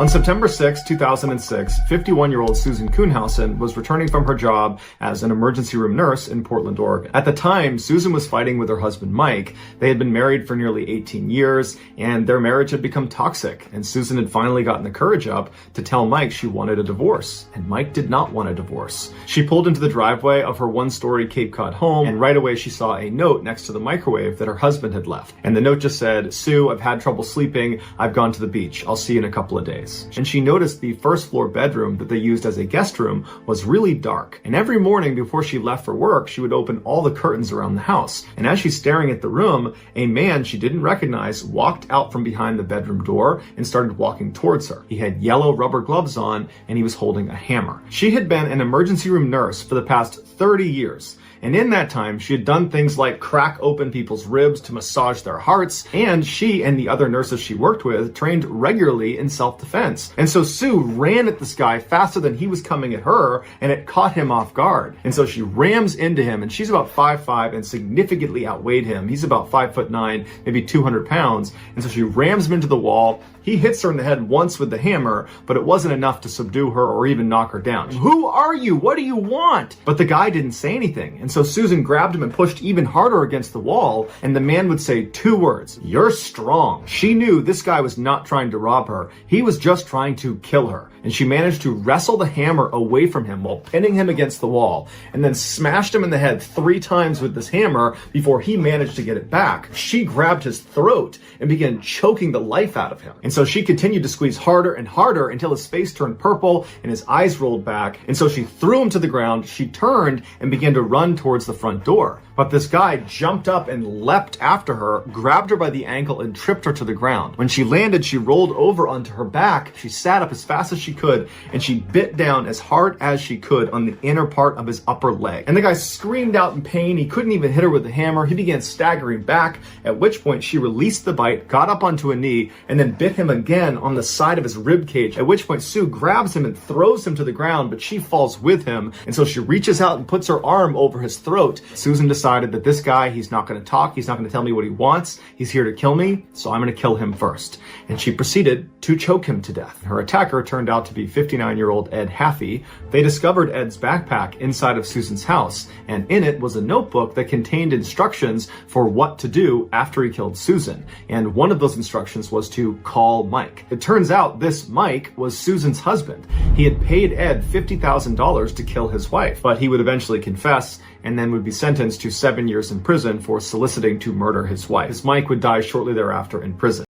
On September 6, 2006, 51-year-old Susan Kuhnhausen was returning from her job as an emergency room nurse in Portland, Oregon. At the time, Susan was fighting with her husband, Mike. They had been married for nearly 18 years, and their marriage had become toxic, and Susan had finally gotten the courage up to tell Mike she wanted a divorce, and Mike did not want a divorce. She pulled into the driveway of her one-story Cape Cod home, and right away she saw a note next to the microwave that her husband had left. And the note just said, "Sue, I've had trouble sleeping. I've gone to the beach. I'll see you in a couple of days." And she noticed the first floor bedroom that they used as a guest room was really dark. And every morning before she left for work, she would open all the curtains around the house. And as she's staring at the room, a man she didn't recognize walked out from behind the bedroom door and started walking towards her. He had yellow rubber gloves on and he was holding a hammer. She had been an emergency room nurse for the past 30 years. And in that time, she had done things like crack open people's ribs to massage their hearts, and she and the other nurses she worked with trained regularly in self-defense. And so Sue ran at this guy faster than he was coming at her, and it caught him off guard. And so she rams into him, and she's about 5'5" and significantly outweighed him. He's about 5'9", maybe 200 pounds. And so she rams him into the wall. He hits her in the head once with the hammer, but it wasn't enough to subdue her or even knock her down. "Who are you? What do you want?" But the guy didn't say anything. And so Susan grabbed him and pushed even harder against the wall, and the man would say 2 words, "You're strong." She knew this guy was not trying to rob her. He was just trying to kill her. And she managed to wrestle the hammer away from him while pinning him against the wall, and then smashed him in the head 3 times with this hammer before he managed to get it back. She grabbed his throat and began choking the life out of him. And so she continued to squeeze harder and harder until his face turned purple and his eyes rolled back. And so she threw him to the ground. She turned and began to run towards the front door. But this guy jumped up and leapt after her, grabbed her by the ankle and tripped her to the ground. When she landed, she rolled over onto her back. She sat up as fast as she could, and she bit down as hard as she could on the inner part of his upper leg. And the guy screamed out in pain. He couldn't even hit her with the hammer. He began staggering back, at which point she released the bite, got up onto a knee, and then bit him again on the side of his rib cage, at which point Sue grabs him and throws him to the ground, but she falls with him. And so she reaches out and puts her arm over his throat. Susan decided that this guy, he's not going to talk. He's not going to tell me what he wants. He's here to kill me, so I'm going to kill him first. And she proceeded to choke him to death. Her attacker turned out to be 59-year-old Ed Haffey. They discovered Ed's backpack inside of Susan's house, and in it was a notebook that contained instructions for what to do after he killed Susan. And one of those instructions was to call Mike. It turns out this Mike was Susan's husband. He had paid Ed $50,000 to kill his wife, but he would eventually confess and then would be sentenced to 7 years in prison for soliciting to murder his wife. Mike would die shortly thereafter in prison.